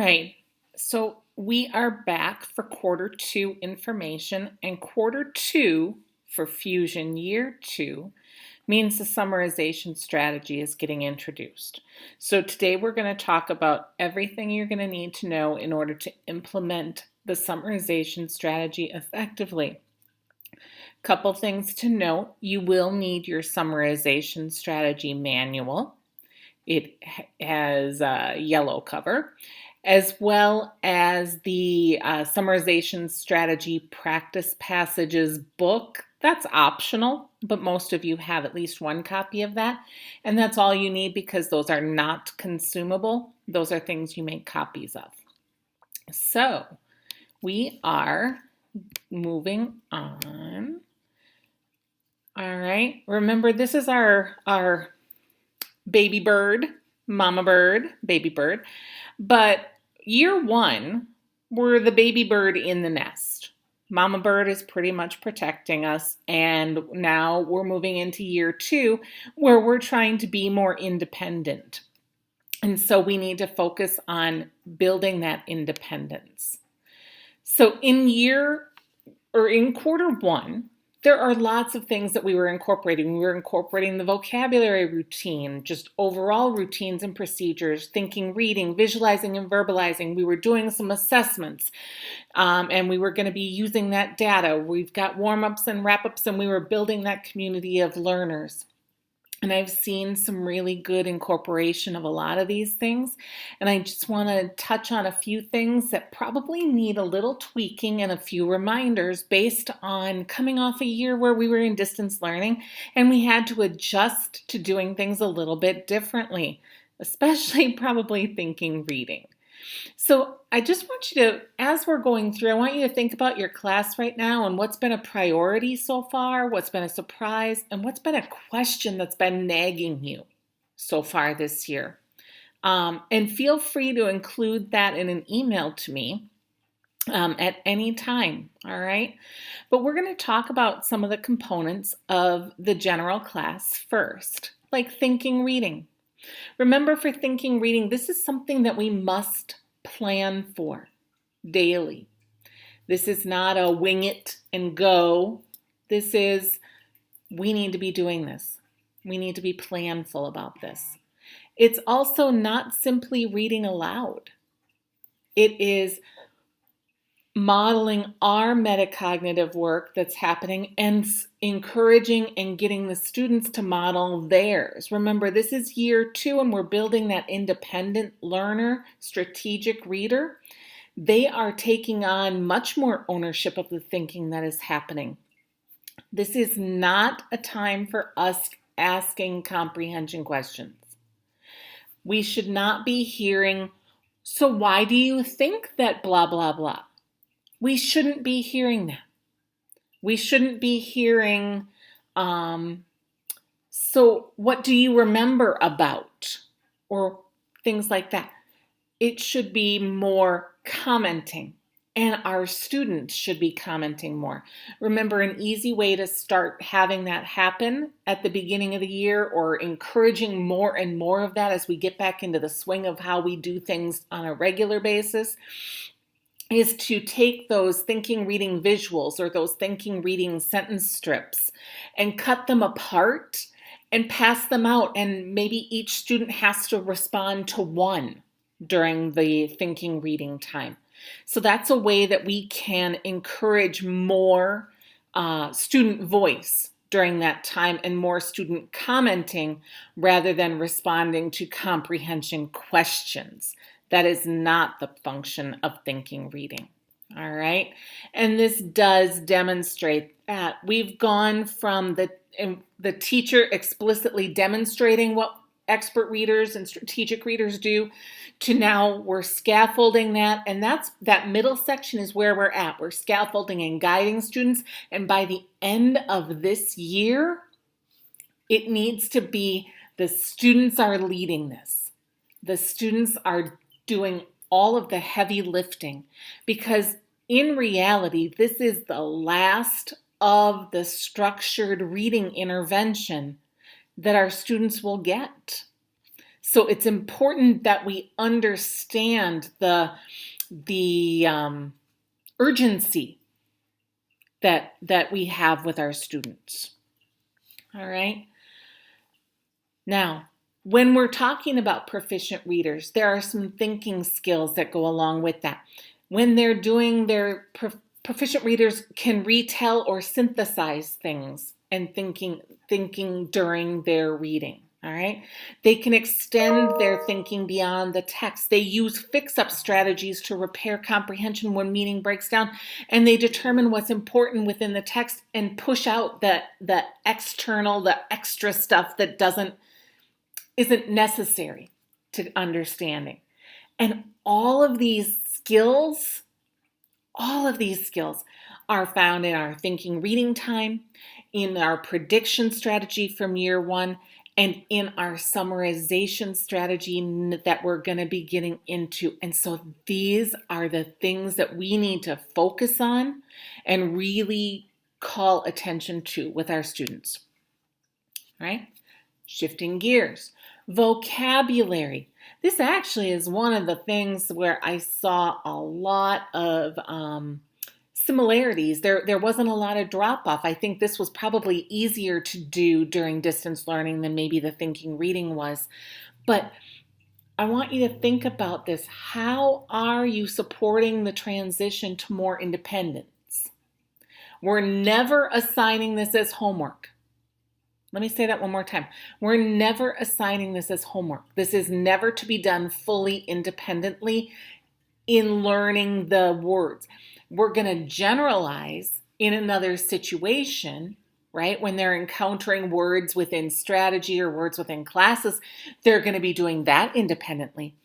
right. So we are back for quarter two information, and quarter two for Fusion year two means the summarization strategy is getting introduced. So today we're going to talk about everything you're going to need to know in order to implement the summarization strategy effectively. Couple things to note: you will need your summarization strategy manual. It has a yellow cover, as well as the Summarization Strategy Practice Passages book. That's optional, but most of you have at least one copy of that. And that's all you need because those are not consumable. Those are things you make copies of. So we are moving on. All right. Remember, this is our baby bird, mama bird, baby bird. But year one, we're the baby bird in the nest. Mama bird is pretty much protecting us. And now we're moving into year two, where we're trying to be more independent. And so we need to focus on building that independence. So in quarter one, there are lots of things that we were incorporating. We were incorporating the vocabulary routine, just overall routines and procedures, thinking, reading, visualizing, and verbalizing. We were doing some assessments, and we were going to be using that data. We've got warm-ups and wrap-ups, and we were building that community of learners. And I've seen some really good incorporation of a lot of these things. And I just want to touch on a few things that probably need a little tweaking and a few reminders based on coming off a year where we were in distance learning and we had to adjust to doing things a little bit differently, especially probably thinking reading. So I just want you to, as we're going through, I want you to think about your class right now and what's been a priority so far, what's been a surprise, and what's been a question that's been nagging you so far this year. And feel free to include that in an email to me at any time, all right? But we're going to talk about some of the components of the general class first, like thinking reading. Remember, for thinking reading, this is something that we must plan for daily. This is not a wing it and go. This is, we need to be doing this. We need to be planful about this. It's also not simply reading aloud. It is modeling our metacognitive work that's happening and encouraging and getting the students to model theirs. Remember, this is year two and we're building that independent learner, strategic reader. They are taking on much more ownership of the thinking that is happening. This is not a time for us asking comprehension questions. We should not be hearing, so why do you think that blah, blah, blah? We shouldn't be hearing that. We shouldn't be hearing, so what do you remember about? Or things like that. It should be more commenting, and our students should be commenting more. Remember, an easy way to start having that happen at the beginning of the year, or encouraging more and more of that as we get back into the swing of how we do things on a regular basis, is to take those thinking reading visuals or those thinking reading sentence strips and cut them apart and pass them out. And maybe each student has to respond to one during the thinking reading time. So that's a way that we can encourage more student voice during that time and more student commenting rather than responding to comprehension questions. That is not the function of thinking reading, all right? And this does demonstrate that. We've gone from the teacher explicitly demonstrating what expert readers and strategic readers do to now we're scaffolding that. And that middle section is where we're at. We're scaffolding and guiding students. And by the end of this year, it needs to be the students are leading this. The students are doing all of the heavy lifting, because in reality, this is the last of the structured reading intervention that our students will get. So it's important that we understand the urgency that we have with our students. All right. Now, when we're talking about proficient readers, there are some thinking skills that go along with that. When they're doing their proficient readers can retell or synthesize things and thinking during their reading. All right. They can extend their thinking beyond the text. They use fix-up strategies to repair comprehension when meaning breaks down, and they determine what's important within the text and push out the external, the extra stuff that isn't necessary to understanding. And all of these skills are found in our thinking reading time, in our prediction strategy from year one, and in our summarization strategy that we're going to be getting into. And so these are the things that we need to focus on and really call attention to with our students. Right? Shifting gears. Vocabulary. This actually is one of the things where I saw a lot of similarities. There wasn't a lot of drop-off. I think this was probably easier to do during distance learning than maybe the thinking reading was. But I want you to think about this. How are you supporting the transition to more independence? We're never assigning this as homework. Let me say that one more time. We're never assigning this as homework. This is never to be done fully independently in learning the words. We're going to generalize in another situation, right? When they're encountering words within strategy or words within classes, they're going to be doing that independently.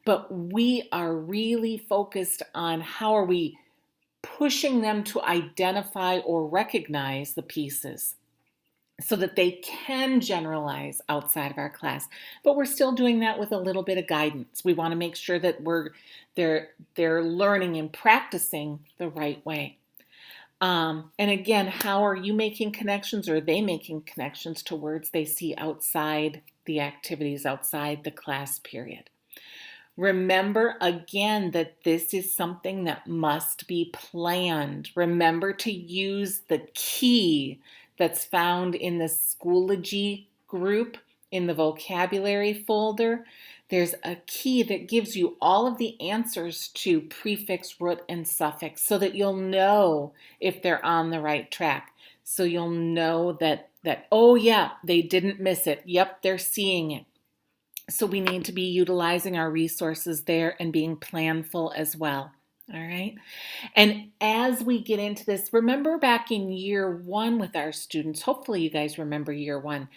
But we are really focused on how are we pushing them to identify or recognize the pieces, so that they can generalize outside of our class. But we're still doing that with a little bit of guidance. We want to make sure that they're learning and practicing the right way. And again, how are you making connections, or are they making connections to words they see outside the activities, outside the class period? Remember again that this is something that must be planned. Remember to use the key that's found in the Schoology group in the vocabulary folder. There's a key that gives you all of the answers to prefix, root, and suffix so that you'll know if they're on the right track. So you'll know that oh yeah, they didn't miss it. Yep, they're seeing it. So we need to be utilizing our resources there and being planful as well. All right. And as we get into this, remember back in year one with our students, hopefully you guys remember year one,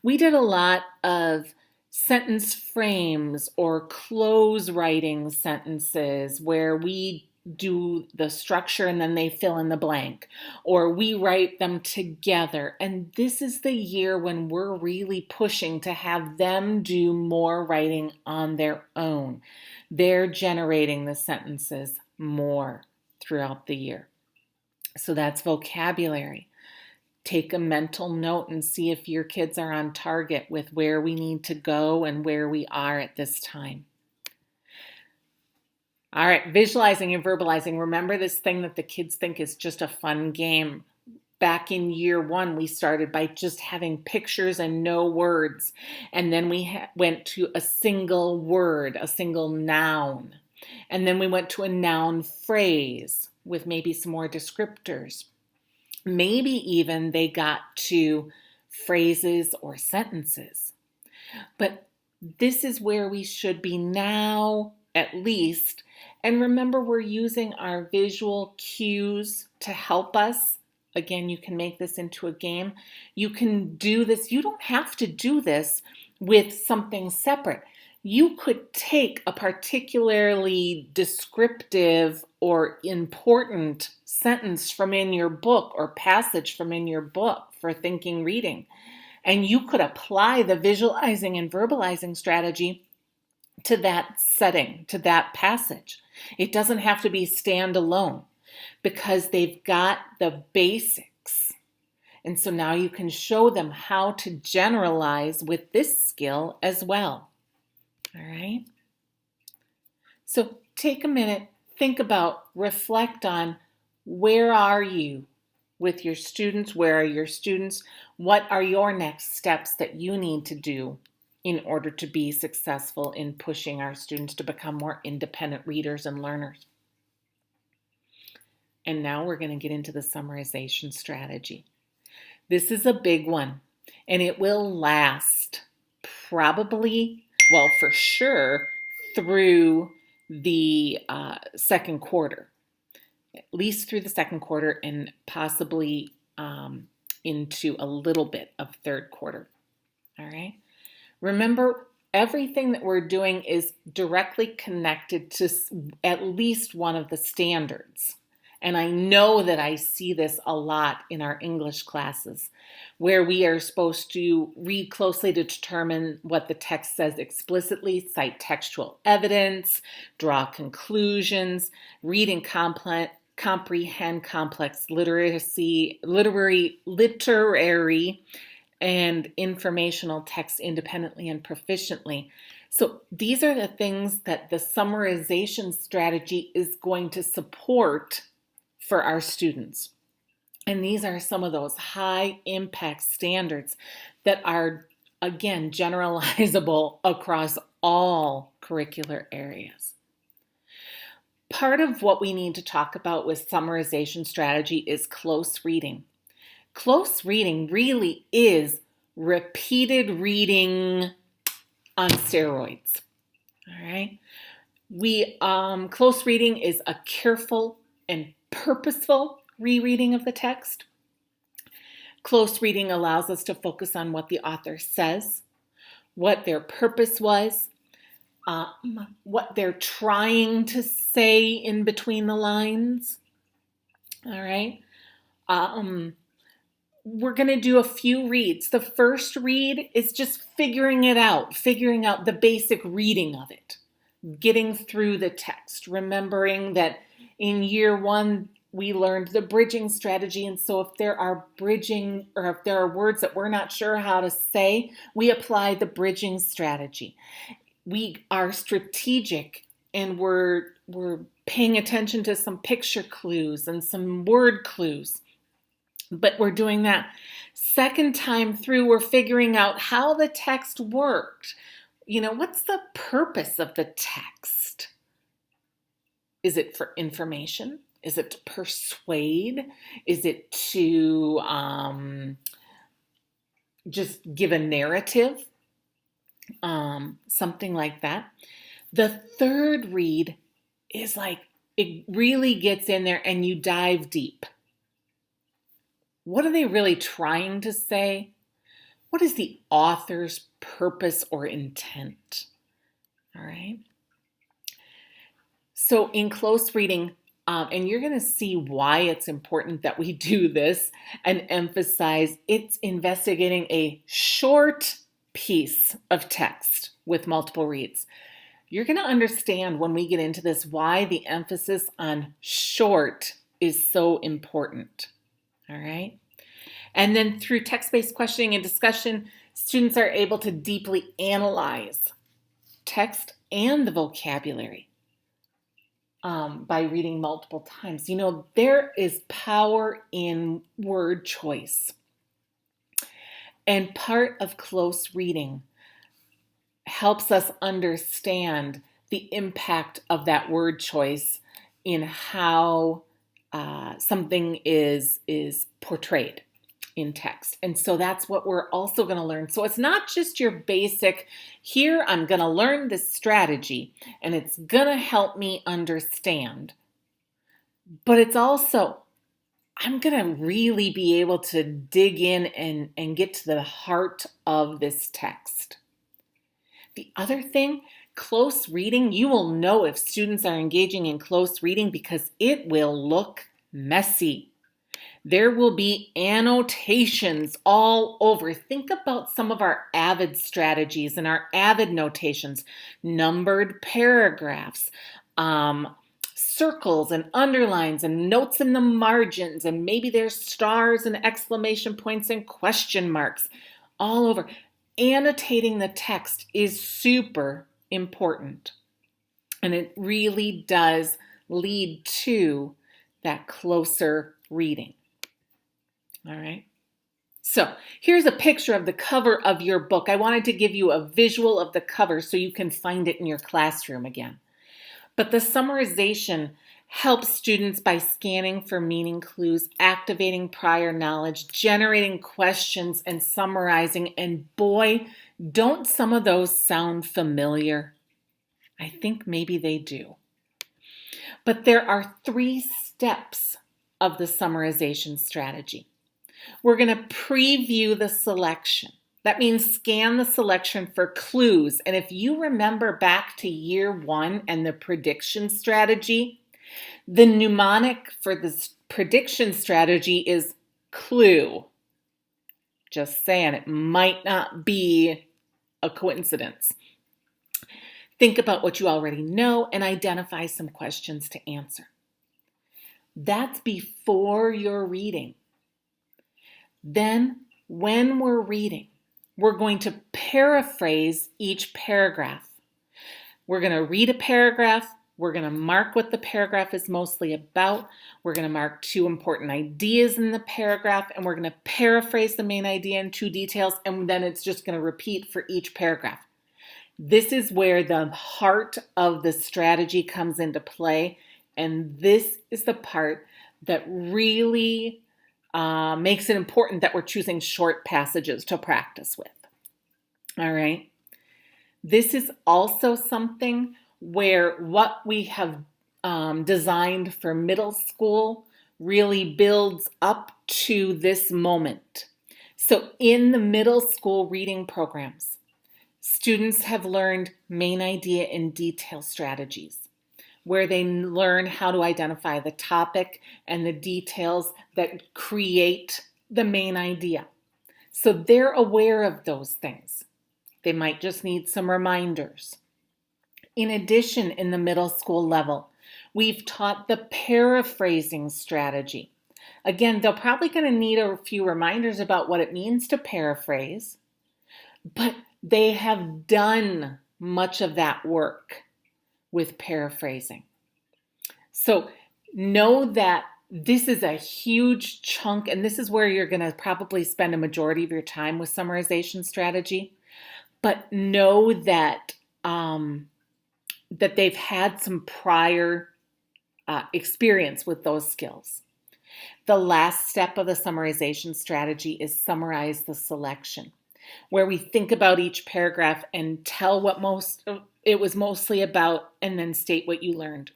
we did a lot of sentence frames or close writing sentences where we do the structure and then they fill in the blank, or we write them together. And this is the year when we're really pushing to have them do more writing on their own. They're generating the sentences more throughout the year. So that's vocabulary. Take a mental note and see if your kids are on target with where we need to go and where we are at this time. All right, visualizing and verbalizing. Remember this thing that the kids think is just a fun game. Back in year one, we started by just having pictures and no words. And then we went to a single word, a single noun. And then we went to a noun phrase with maybe some more descriptors. Maybe even they got to phrases or sentences. But this is where we should be now, at least. And remember, we're using our visual cues to help us. Again, you can make this into a game. You can do this. You don't have to do this with something separate. You could take a particularly descriptive or important sentence from in your book or passage from in your book for thinking reading, and you could apply the visualizing and verbalizing strategy to that setting, to that passage. It doesn't have to be standalone because they've got the basics. And so now you can show them how to generalize with this skill as well. So take a minute, think about, reflect on where are you with your students? Where are your students? What are your next steps that you need to do in order to be successful in pushing our students to become more independent readers and learners? And now we're going to get into the summarization strategy. This is a big one, and it will last probably, well, for sure, through the second quarter, at least through the second quarter, and possibly into a little bit of third quarter. All right. Remember, everything that we're doing is directly connected to at least one of the standards. And I know that I see this a lot in our English classes, where we are supposed to read closely to determine what the text says explicitly, cite textual evidence, draw conclusions, read and comprehend complex literary and informational text independently and proficiently. So these are the things that the summarization strategy is going to support for our students. And these are some of those high impact standards that are, again, generalizable across all curricular areas. Part of what we need to talk about with summarization strategy is close reading. Close reading really is repeated reading on steroids. All right. Close reading is a careful and purposeful rereading of the text. Close reading allows us to focus on what the author says, what their purpose was, what they're trying to say in between the lines. All right. We're going to do a few reads. The first read is just figuring out the basic reading of it, getting through the text, remembering that in year one, we learned the bridging strategy. And so if there are if there are words that we're not sure how to say, we apply the bridging strategy. We are strategic and we're paying attention to some picture clues and some word clues. But we're doing that. Second time through, we're figuring out how the text worked. What's the purpose of the text? Is it for information? Is it to persuade? Is it to just give a narrative? Something like that. The third read is like, it really gets in there and you dive deep. What are they really trying to say? What is the author's purpose or intent? All right. So in close reading, and you're going to see why it's important that we do this and emphasize it's investigating a short piece of text with multiple reads. You're going to understand when we get into this why the emphasis on short is so important. All right. And then through text-based questioning and discussion, students are able to deeply analyze text and the vocabulary by reading multiple times. There is power in word choice. And part of close reading helps us understand the impact of that word choice in how something is portrayed in text. And so that's what we're also going to learn. So it's not just your basic, here I'm going to learn this strategy and it's going to help me understand. But it's also, I'm going to really be able to dig in and get to the heart of this text. The other thing, close reading, you will know if students are engaging in close reading because it will look messy. There will be annotations all over. Think about some of our AVID strategies and our AVID notations, numbered paragraphs, circles and underlines and notes in the margins, and maybe there's stars and exclamation points and question marks all over. Annotating the text is super important. And it really does lead to that closer reading. All right. So here's a picture of the cover of your book. I wanted to give you a visual of the cover so you can find it in your classroom again. But the summarization helps students by scanning for meaning clues, activating prior knowledge, generating questions, and summarizing. And boy, don't some of those sound familiar? I think maybe they do. But there are 3 steps of the summarization strategy. We're going to preview the selection. That means scan the selection for clues. And if you remember back to year 1 and the prediction strategy, the mnemonic for this prediction strategy is clue. Just saying, it might not be a coincidence. Think about what you already know and identify some questions to answer. That's before you're reading. Then, when we're reading, we're going to paraphrase each paragraph. We're going to read a paragraph. We're going to mark what the paragraph is mostly about. We're going to mark 2 important ideas in the paragraph, and we're going to paraphrase the main idea in 2 details, and then it's just going to repeat for each paragraph. This is where the heart of the strategy comes into play, and this is the part that really makes it important that we're choosing short passages to practice with. All right. This is also something where what we have designed for middle school really builds up to this moment. So in the middle school reading programs, students have learned main idea and detail strategies, where they learn how to identify the topic and the details that create the main idea. So they're aware of those things. They might just need some reminders. In addition, in the middle school level, we've taught the paraphrasing strategy. Again, they're probably going to need a few reminders about what it means to paraphrase, but they have done much of that work with paraphrasing. So know that this is a huge chunk, and this is where you're going to probably spend a majority of your time with summarization strategy. But know that that they've had some prior experience with those skills. The last step of the summarization strategy is summarize the selection, where we think about each paragraph and tell what it was mostly about, and then state what you learned.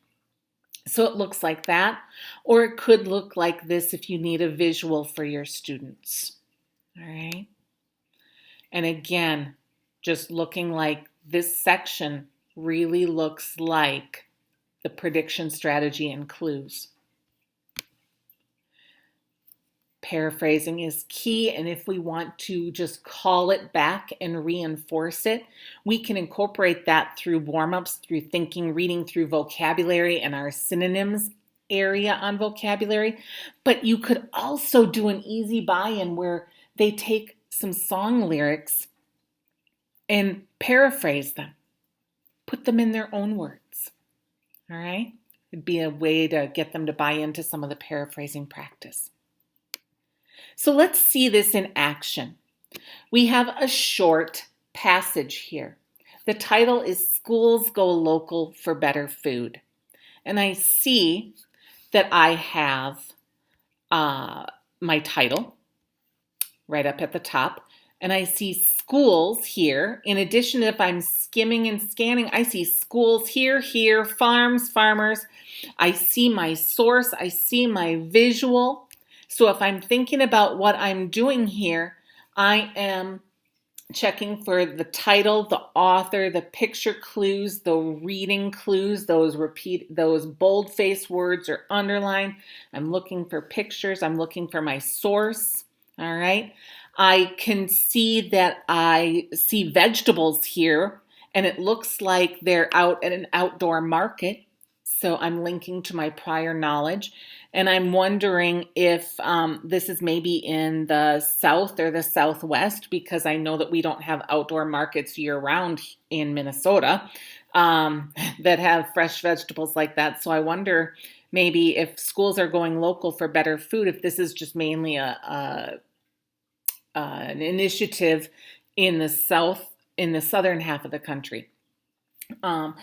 So it looks like that, or it could look like this if you need a visual for your students. All right. And again, just looking like this section really looks like the prediction strategy and clues. Paraphrasing is key, and if we want to just call it back and reinforce it, we can incorporate that through warm-ups, through thinking, reading, through vocabulary and our synonyms area on vocabulary. But you could also do an easy buy-in where they take some song lyrics and paraphrase them. Put them in their own words. All right? It'd be a way to get them to buy into some of the paraphrasing practice. So let's see this in action. We have a short passage here. The title is Schools Go Local for Better Food. And I see that I have my title right up at the top. And I see schools here. In addition, if I'm skimming and scanning, I see schools here, farms, farmers. I see my source. I see my visual. So if I'm thinking about what I'm doing here, I am checking for the title, the author, the picture clues, the reading clues, those bold-faced words or underlined. I'm looking for pictures. I'm looking for my source. All right. I can see that I see vegetables here, and it looks like they're out at an outdoor market. So I'm linking to my prior knowledge, and I'm wondering if this is maybe in the South or the Southwest, because I know that we don't have outdoor markets year-round in Minnesota. that have fresh vegetables like that. So I wonder maybe if schools are going local for better food, if this is just mainly an initiative in the south, in the southern half of the country. Um,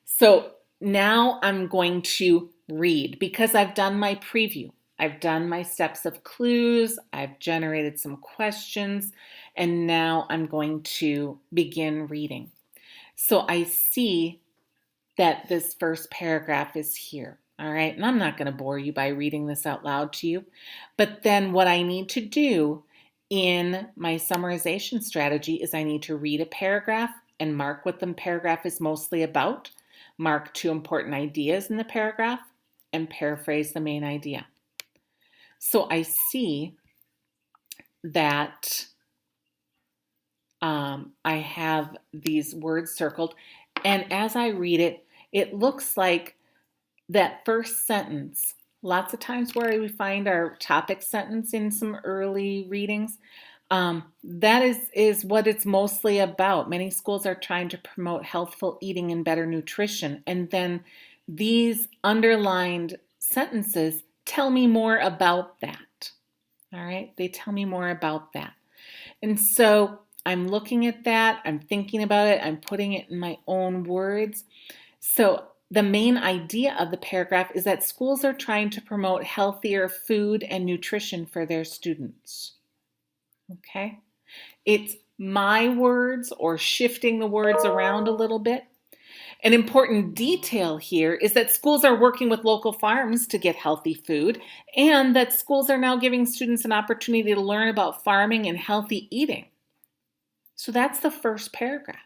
so now I'm going to read because I've done my preview. I've done my steps of clues. I've generated some questions, and now I'm going to begin reading. So I see that this first paragraph is here. All right, and I'm not going to bore you by reading this out loud to you. But then what I need to do in my summarization strategy is I need to read a paragraph and mark what the paragraph is mostly about, mark 2 important ideas in the paragraph, and paraphrase the main idea. So I see that I have these words circled, and as I read it, it looks like that first sentence, lots of times where we find our topic sentence in some early readings, that is what it's mostly about. Many schools are trying to promote healthful eating and better nutrition. And then these underlined sentences tell me more about that. All right, they tell me more about that. And so I'm looking at that, I'm thinking about it, I'm putting it in my own words. So the main idea of the paragraph is that schools are trying to promote healthier food and nutrition for their students. Okay? It's my words or shifting the words around a little bit. An important detail here is that schools are working with local farms to get healthy food, and that schools are now giving students an opportunity to learn about farming and healthy eating. So that's the first paragraph.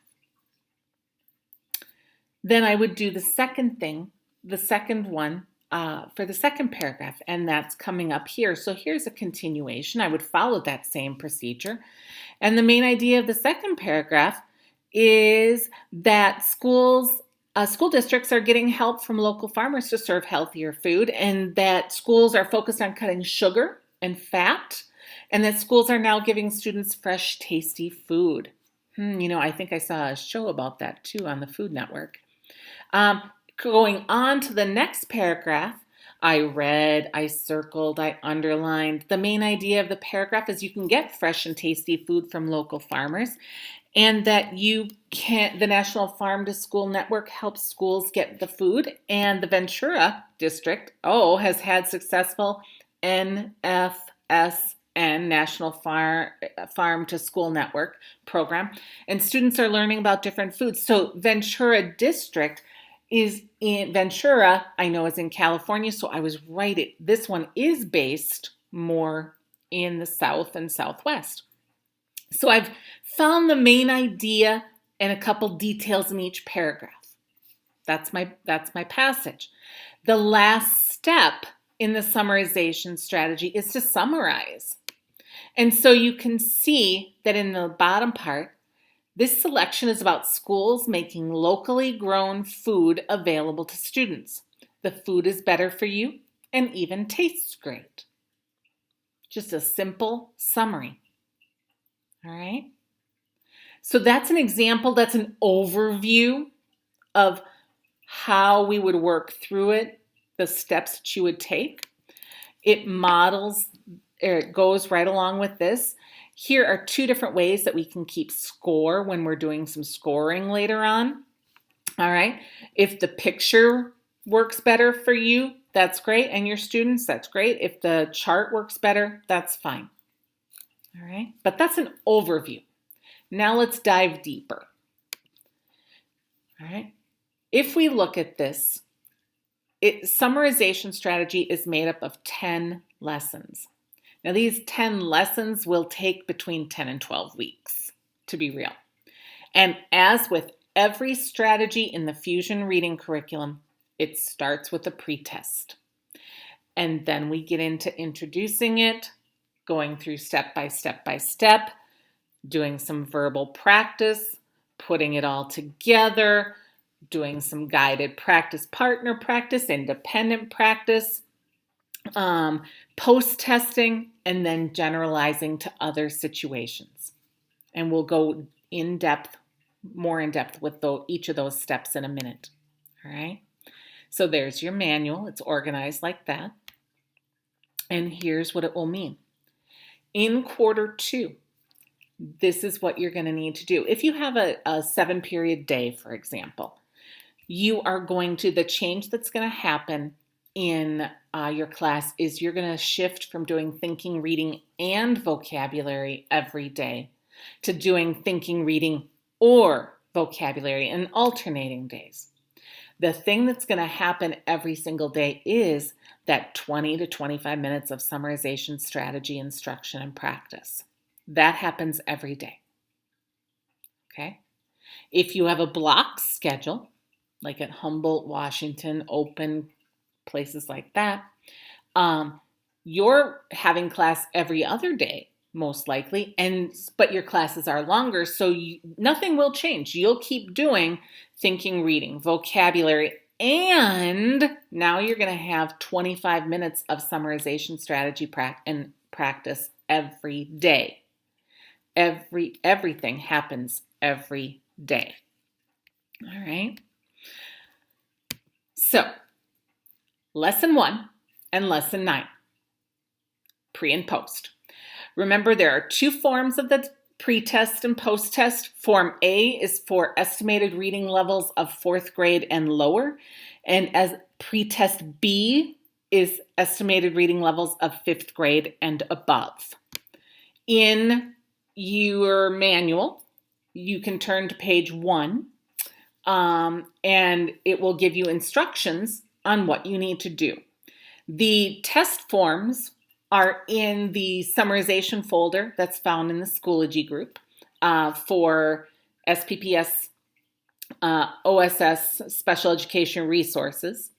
Then I would do the second thing, the second one for the second paragraph, and that's coming up here. So here's a continuation. I would follow that same procedure. And the main idea of the second paragraph is that school districts are getting help from local farmers to serve healthier food, and that schools are focused on cutting sugar and fat, and that schools are now giving students fresh, tasty food. I think I saw a show about that too on the Food Network. Going on to the next paragraph, I read, I circled, I underlined. The main idea of the paragraph is you can get fresh and tasty food from local farmers, and that the National Farm to School Network helps schools get the food, and the Ventura District, has had successful NFSN, National Farm to School Network program, and students are learning about different foods. So Ventura District is in Ventura, I know, is in California, so I was right. This one is based more in the South and Southwest. So I've found the main idea and a couple details in each paragraph. That's my passage. The last step in the summarization strategy is to summarize. And so you can see that in the bottom part, this selection is about schools making locally grown food available to students. The food is better for you and even tastes great. Just a simple summary. All right. So that's an example, that's an overview of how we would work through it, the steps that you would take. It goes right along with this. Here are 2 different ways that we can keep score when we're doing some scoring later on. All right. If the picture works better for you, that's great. And your students, that's great. If the chart works better, that's fine. All right. But that's an overview. Now let's dive deeper. All right. If we look at this, summarization strategy is made up of 10 lessons. Now, these 10 lessons will take between 10 and 12 weeks, to be real. And as with every strategy in the Fusion reading curriculum, it starts with a pretest. And then we get into introducing it, going through step by step, doing some verbal practice, putting it all together, doing some guided practice, partner practice, independent practice, post-testing, and then generalizing to other situations. And we'll go in depth more in depth with each of those steps in a minute. All right. So there's your manual. It's organized like that. And here's what it will mean. In quarter 2, this is what you're going to need to do. If you have a 7-period day, for example, the change that's going to happen in your class is you're going to shift from doing thinking, reading, and vocabulary every day to doing thinking, reading, or vocabulary in alternating days. The thing that's going to happen every single day is that 20 to 25 minutes of summarization strategy, instruction, and practice. That happens every day. Okay? If you have a block schedule, like at Humboldt, Washington, Open, places like that, you're having class every other day, most likely, but your classes are longer, so nothing will change. You'll keep doing thinking, reading, vocabulary, and now you're going to have 25 minutes of summarization strategy and practice every day. Everything happens every day. All right. So, lesson 1 and lesson 9, pre and post. Remember, there are 2 forms of the pre-test and post-test. Form A is for estimated reading levels of 4th grade and lower, and as pre-test B is estimated reading levels of 5th grade and above. In your manual, you can turn to page 1, and it will give you instructions on what you need to do. The test forms are in the summarization folder that's found in the Schoology group for SPPS, OSS, Special Education Resources,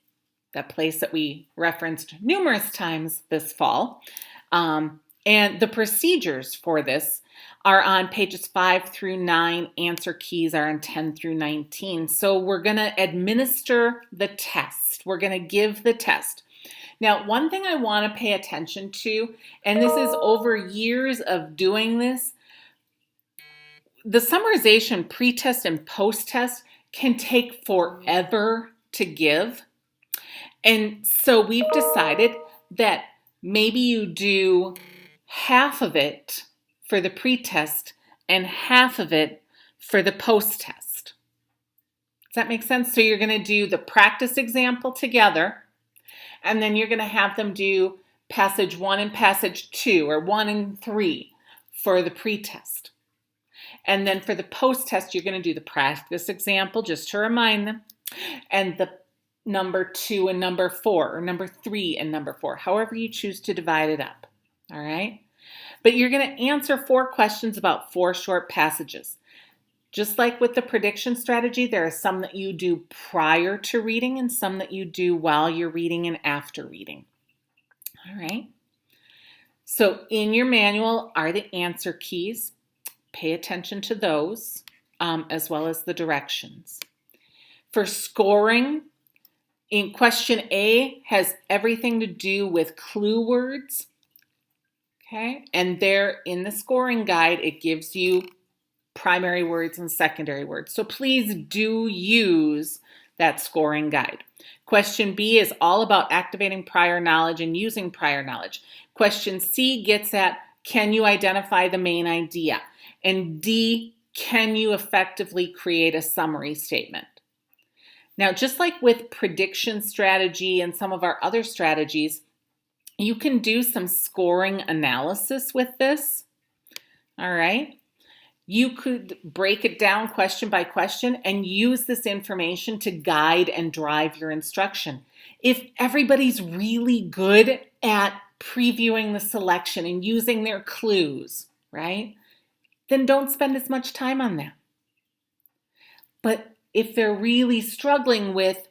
that place that we referenced numerous times this fall. And the procedures for this are on pages 5 through 9. Answer keys are on 10 through 19. So we're going to administer the test. We're going to give the test. Now, one thing I want to pay attention to, and this is over years of doing this, the summarization pre-test and post-test can take forever to give. And so we've decided that maybe you do half of it for the pre-test and half of it for the post-test. Does that make sense? So you're going to do the practice example together, and then you're going to have them do passage 1 and passage 2, or 1 and 3 for the pre-test. And then for the post-test, you're going to do the practice example just to remind them, and the number 2 and number 4, or number 3 and number 4, however you choose to divide it up. All right? But you're going to answer 4 questions about 4 short passages. Just like with the prediction strategy, there are some that you do prior to reading and some that you do while you're reading and after reading. All right. So in your manual are the answer keys. Pay attention to those, as well as the directions. For scoring, in question A has everything to do with clue words. Okay, and there in the scoring guide, it gives you primary words and secondary words. So please do use that scoring guide. Question B is all about activating prior knowledge and using prior knowledge. Question C gets at, can you identify the main idea? And D, can you effectively create a summary statement? Now, just like with prediction strategy and some of our other strategies, you can do some scoring analysis with this. All right. You could break it down question by question and use this information to guide and drive your instruction. If everybody's really good at previewing the selection and using their clues, right, then don't spend as much time on that. But if they're really struggling with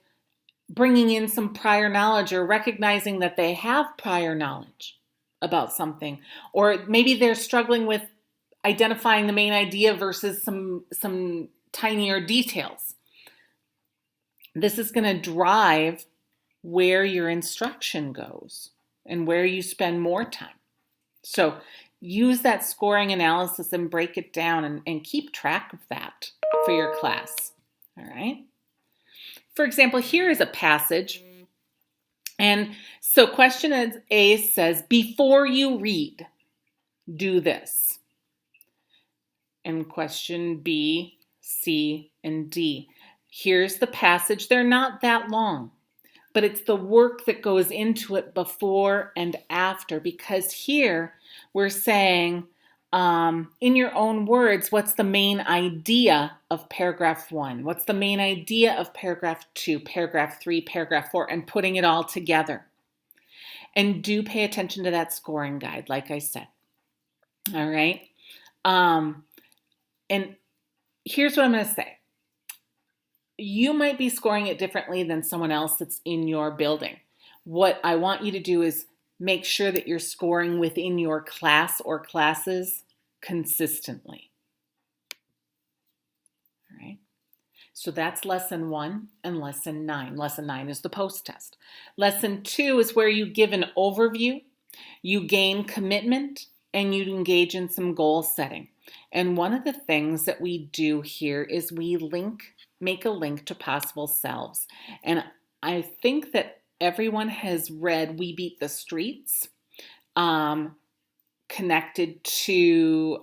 bringing in some prior knowledge or recognizing that they have prior knowledge about something, or maybe they're struggling with identifying the main idea versus some tinier details, this is going to drive where your instruction goes and where you spend more time. So use that scoring analysis and break it down and keep track of that for your class. All right. For example, here is a passage. And so question A says, before you read, do this. And question B, C, and D. Here's the passage. They're not that long, but it's the work that goes into it before and after, because here we're saying, in your own words, what's the main idea of paragraph 1? What's the main idea of paragraph 2, paragraph 3, paragraph 4, and putting it all together. And do pay attention to that scoring guide, like I said. All right. And here's what I'm going to say. You might be scoring it differently than someone else that's in your building. What I want you to do is make sure that you're scoring within your class or classes consistently. All right. So that's lesson 1 and lesson 9. Lesson 9 is the post-test. Lesson 2 is where you give an overview, you gain commitment, and you engage in some goal setting. And one of the things that we do here is we make a link to possible selves. And I think that everyone has read We Beat the Streets, connected to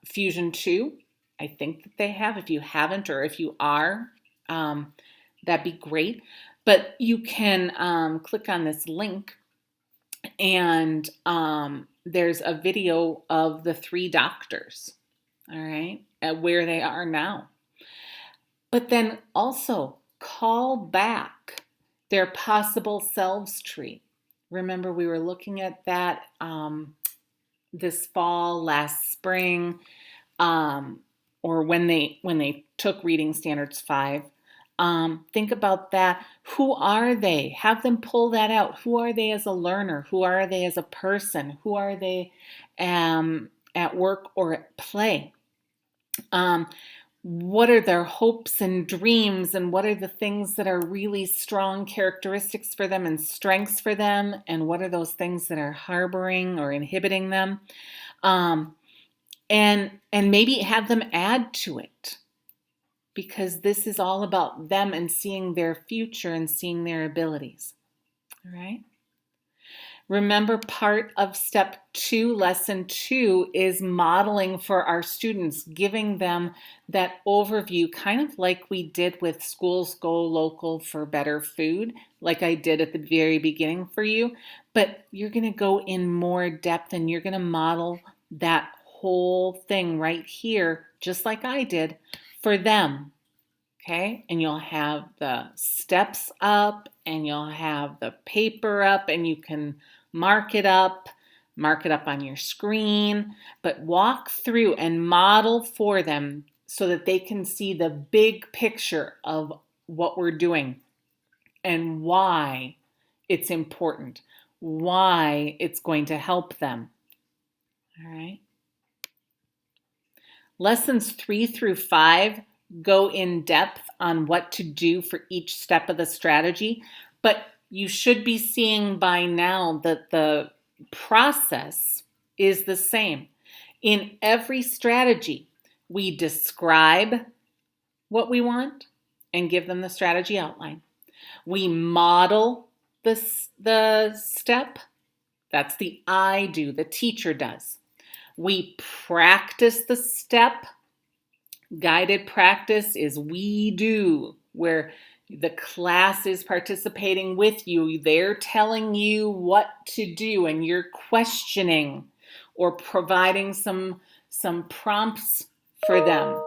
Fusion 2. I think that they have. If you haven't, or if you are, that'd be great. But you can click on this link, and there's a video of the 3 doctors, all right, at where they are now. But then also call back their possible selves tree. Remember, we were looking at that this fall, last spring, or when they took Reading Standards 5. Think about that. Who are they? Have them pull that out. Who are they as a learner? Who are they as a person? Who are they at work or at play? What are their hopes and dreams, and what are the things that are really strong characteristics for them and strengths for them, and what are those things that are harboring or inhibiting them? And maybe have them add to it, because this is all about them and seeing their future and seeing their abilities. All right. Remember, part of step 2, lesson 2, is modeling for our students, giving them that overview, kind of like we did with Schools Go Local for Better Food, like I did at the very beginning for you. But you're going to go in more depth, and you're going to model that whole thing right here, just like I did, for them. Okay, and you'll have the steps up, and you'll have the paper up, and you can mark it up on your screen, but walk through and model for them so that they can see the big picture of what we're doing and why it's important, why it's going to help them. All right. Lessons 3 through 5 go in depth on what to do for each step of the strategy, but you should be seeing by now that the process is the same. In every strategy, we describe what we want and give them the strategy outline. We model the step. That's the I do, the teacher does. We practice the step. Guided practice is we do, where the class is participating with you. They're telling you what to do, and you're questioning or providing some prompts for them.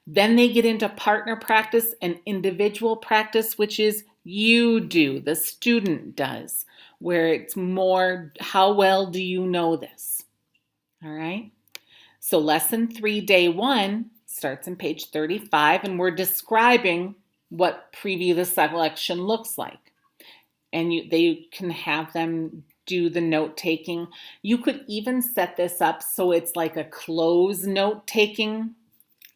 Then they get into partner practice and individual practice, which is you do, the student does, where it's more, how well do you know this? All right. So lesson 3, day 1, starts on page 35, and we're describing what preview the selection looks like. And they can have them do the note taking. You could even set this up so it's like a close note taking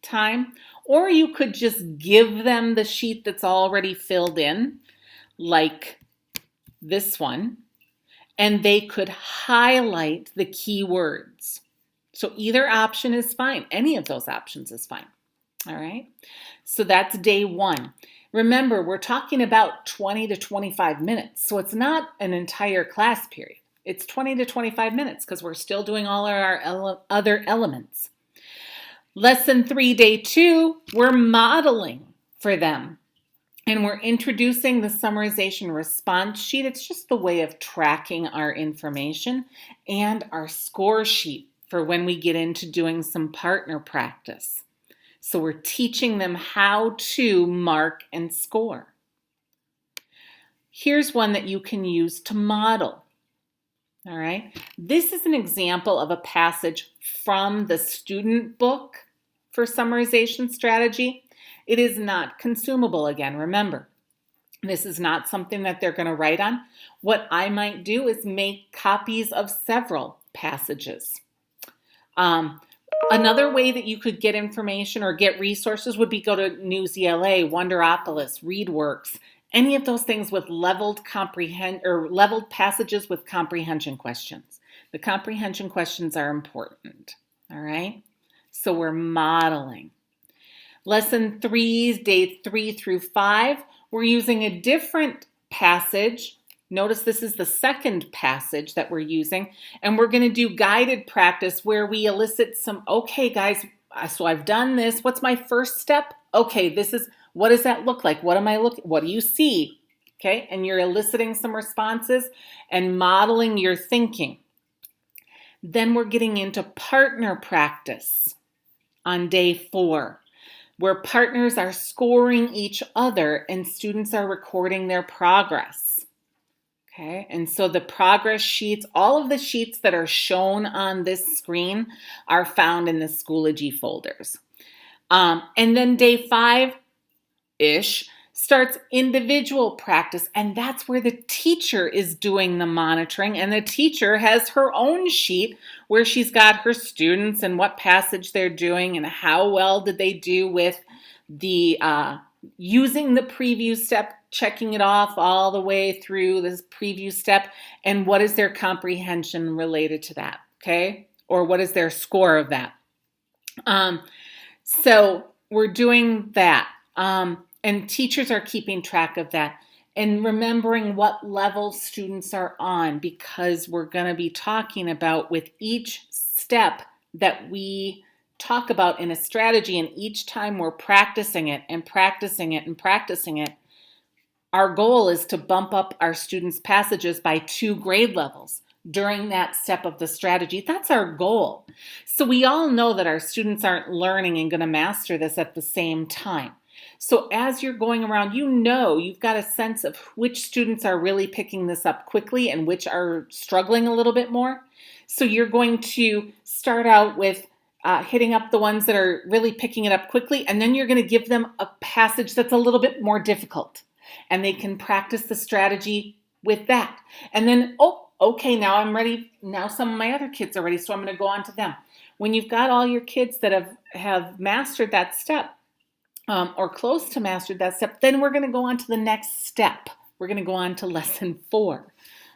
time, or you could just give them the sheet that's already filled in, like this one, and they could highlight the key words. So either option is fine. Any of those options is fine. All right. So that's day 1. Remember, we're talking about 20 to 25 minutes. So it's not an entire class period. It's 20 to 25 minutes because we're still doing all our other elements. Lesson 3, day 2, we're modeling for them. And we're introducing the summarization response sheet. It's just the way of tracking our information, and our score sheet for when we get into doing some partner practice. So we're teaching them how to mark and score. Here's one that you can use to model. All right. This is an example of a passage from the student book for summarization strategy. It is not consumable again, remember. This is not something that they're going to write on. What I might do is make copies of several passages. Another way that you could get information or get resources would be go to Newsela, Wonderopolis, ReadWorks, any of those things with leveled passages with comprehension questions. The comprehension questions are important, all right? So we're modeling. Lesson 3, day 3 through 5, we're using a different passage. Notice this is the second passage that we're using, and we're going to do guided practice where we elicit some, okay guys, so I've done this. What's my first step? Okay, what does that look like? What do you see? Okay, and you're eliciting some responses and modeling your thinking. Then we're getting into partner practice on day 4. Where partners are scoring each other and students are recording their progress. Okay, and so the progress sheets, all of the sheets that are shown on this screen are found in the Schoology folders. And then day 5-ish starts individual practice, and that's where the teacher is doing the monitoring, and the teacher has her own sheet where she's got her students and what passage they're doing and how well did they do with the using the preview step, checking it off all the way through this preview step, and what is their comprehension related to that, okay? Or what is their score of that? So we're doing that. And teachers are keeping track of that and remembering what level students are on, because we're going to be talking about with each step that we talk about in a strategy, and each time we're practicing it and practicing it and practicing it, our goal is to bump up our students' passages by 2 grade levels during that step of the strategy. That's our goal. So we all know that our students aren't learning and going to master this at the same time. So as you're going around, you've got a sense of which students are really picking this up quickly and which are struggling a little bit more. So you're going to start out with hitting up the ones that are really picking it up quickly, and then you're going to give them a passage that's a little bit more difficult, and they can practice the strategy with that. And then, okay, now I'm ready. Now some of my other kids are ready, so I'm going to go on to them. When you've got all your kids that have mastered that step, or close to mastered that step, then we're going to go on to the next step. We're going to go on to lesson 4.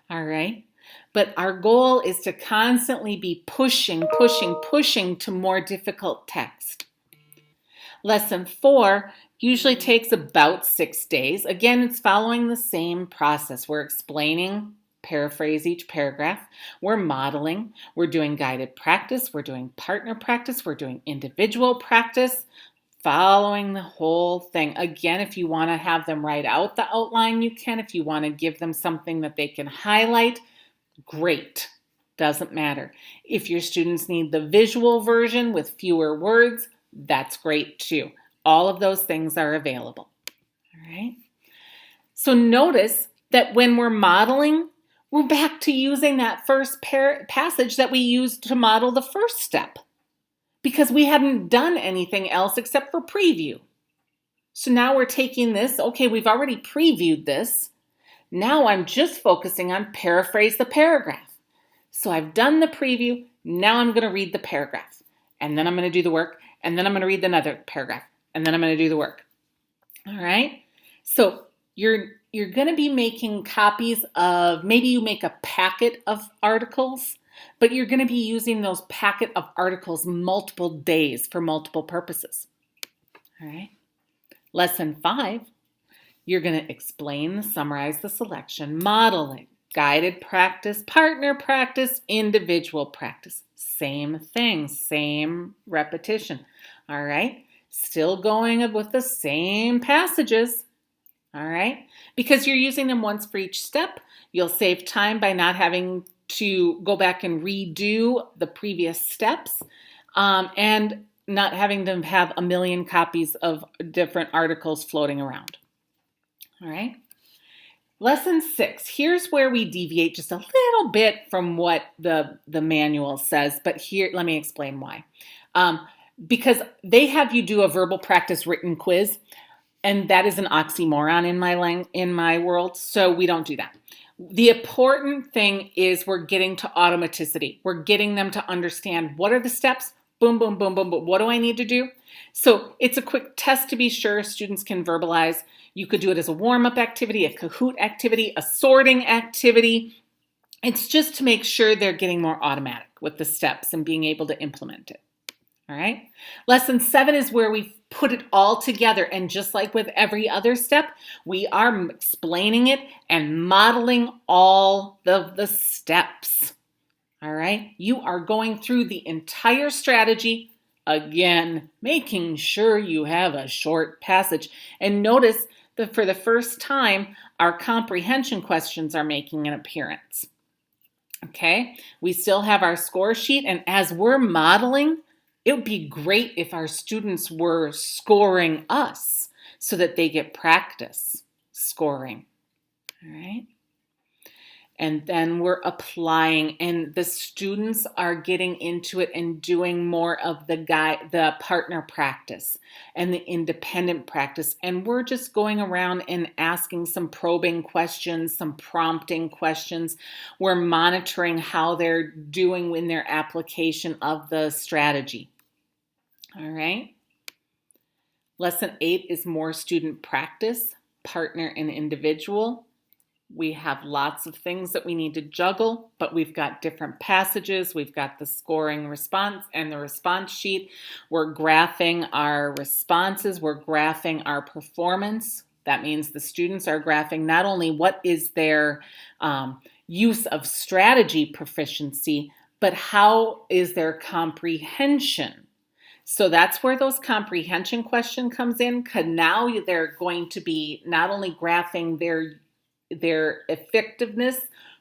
All right. But our goal is to constantly be pushing to more difficult text. Lesson 4 usually takes about 6 days. Again, it's following the same process. We're explaining, paraphrase each paragraph. We're modeling. We're doing guided practice. We're doing partner practice. We're doing individual practice. Following the whole thing. Again, if you want to have them write out the outline, you can. If you want to give them something that they can highlight, great. Doesn't matter. If your students need the visual version with fewer words, that's great too. All of those things are available. All right. So notice that when we're modeling, we're back to using that first passage that we used to model the first step, because we hadn't done anything else except for preview. So now we're taking this, okay, we've already previewed this. Now I'm just focusing on paraphrase the paragraph. So I've done the preview, now I'm going to read the paragraph. And then I'm going to do the work, and then I'm going to read another paragraph, and then I'm going to do the work. All right? So you're going to be making copies of, maybe you make a packet of articles, but you're going to be using those packet of articles multiple days for multiple purposes. All right. Lesson 5, you're going to explain, summarize the selection, modeling, guided practice, partner practice, individual practice. Same thing, same repetition. All right. Still going with the same passages. All right. Because you're using them once for each step, you'll save time by not having to go back and redo the previous steps, and not having them have a million copies of different articles floating around. All right. Lesson 6, here's where we deviate just a little bit from what the manual says, but here, let me explain why. Because they have you do a verbal practice written quiz, and that is an oxymoron in my world, so we don't do that. The important thing is we're getting to automaticity. We're getting them to understand what are the steps, boom, boom, boom, boom, boom. What do I need to do? So it's a quick test to be sure students can verbalize. You could do it as a warm-up activity, a Kahoot activity, a sorting activity. It's just to make sure they're getting more automatic with the steps and being able to implement it. All right. Lesson 7 is where we put it all together. And just like with every other step, we are explaining it and modeling all of the steps. All right. You are going through the entire strategy, again, making sure you have a short passage. And notice that for the first time, our comprehension questions are making an appearance. Okay. We still have our score sheet. And as we're modeling, it would be great if our students were scoring us so that they get practice scoring. All right. And then we're applying, and the students are getting into it and doing more of the partner practice and the independent practice. And we're just going around and asking some probing questions, some prompting questions. We're monitoring how they're doing in their application of the strategy. All right. Lesson 8 is more student practice, partner and individual. We have lots of things that we need to juggle, but we've got different passages. We've got the scoring response and the response sheet. We're graphing our responses. We're graphing our performance. That means the students are graphing not only what is their use of strategy proficiency, but how is their comprehension. So that's where those comprehension question comes in, because now they're going to be not only graphing their effectiveness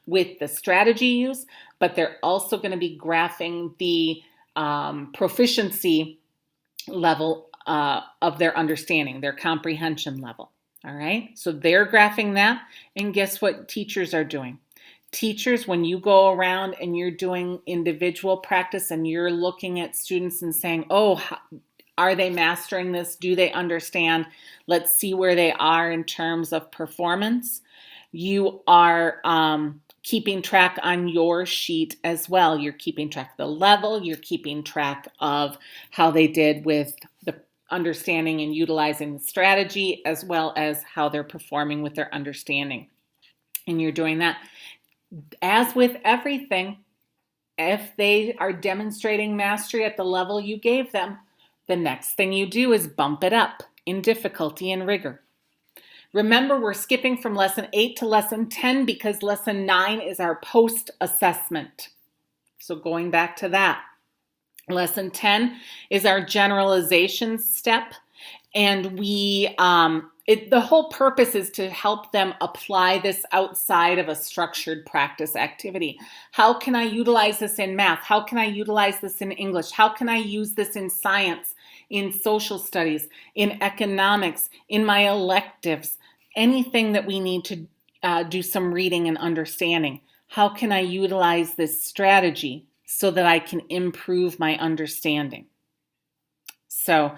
with the strategy use, but they're also going to be graphing the proficiency level of their understanding, their comprehension level. All right, so they're graphing that, and guess what teachers are doing? Teachers, when you go around and you're doing individual practice and you're looking at students and saying, oh, are they mastering this? Do they understand? Let's see where they are in terms of performance. You are keeping track on your sheet as well. You're keeping track of the level. You're keeping track of how they did with the understanding and utilizing the strategy, as well as how they're performing with their understanding. And you're doing that. As with everything, if they are demonstrating mastery at the level you gave them, the next thing you do is bump it up in difficulty and rigor. Remember, we're skipping from lesson 8 to lesson 10 because lesson 9 is our post-assessment. So going back to that, lesson 10 is our generalization step, and the whole purpose is to help them apply this outside of a structured practice activity. How can I utilize this in math? How can I utilize this in English? How can I use this in science, in social studies, in economics, in my electives? Anything that we need to do some reading and understanding. How can I utilize this strategy so that I can improve my understanding? So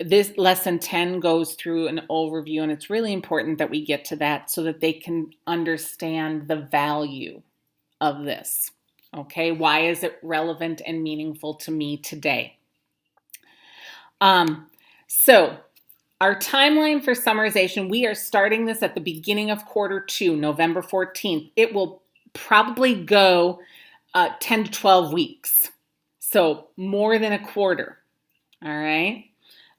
this lesson 10 goes through an overview, and it's really important that we get to that so that they can understand the value of this. Okay, why is it relevant and meaningful to me today? So Our timeline for summarization, we are starting this at the beginning of quarter 2, November 14th. It will probably go 10 to 12 weeks. So more than a quarter. All right.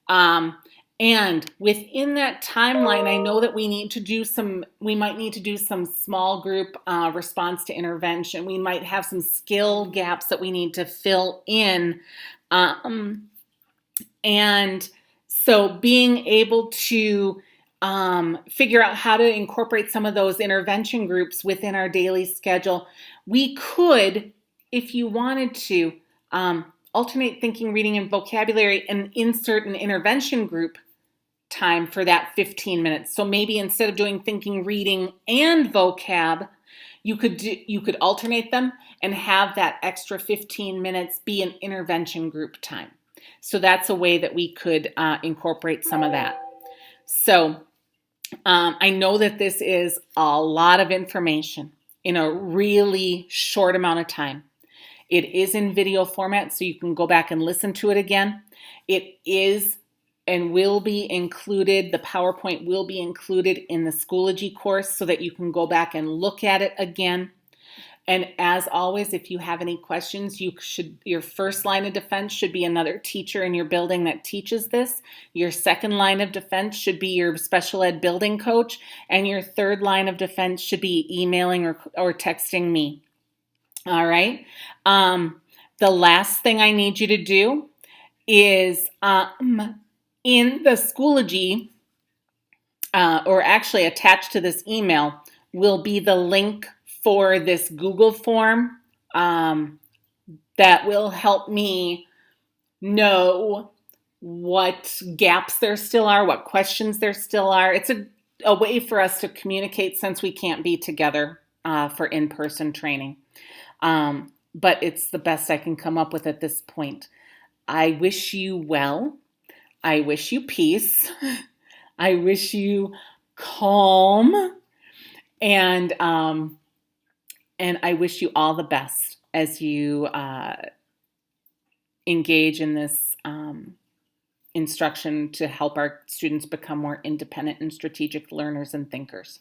And within that timeline, I know that we might need to do some small group response to intervention. We might have some skill gaps that we need to fill in. And so being able to figure out how to incorporate some of those intervention groups within our daily schedule, we could, if you wanted to, alternate thinking, reading, and vocabulary and insert an intervention group time for that 15 minutes. So maybe instead of doing thinking, reading, and vocab, you could alternate them and have that extra 15 minutes be an intervention group time. So that's a way that we could incorporate some of that. So I know that this is a lot of information in a really short amount of time. It is in video format, so you can go back and listen to it again. It is and will be included, the PowerPoint will be included in the Schoology course so that you can go back and look at it again. And as always, if you have any questions, your first line of defense should be another teacher in your building that teaches this. Your second line of defense should be your special ed building coach. And your third line of defense should be emailing or texting me. All right. The last thing I need you to do is in the Schoology, or actually attached to this email, will be the link for this Google form that will help me know what gaps there still are, what questions there still are. It's a way for us to communicate since we can't be together for in-person training. But it's the best I can come up with at this point. I wish you well. I wish you peace. I wish you calm. And I wish you all the best as you engage in this instruction to help our students become more independent and strategic learners and thinkers.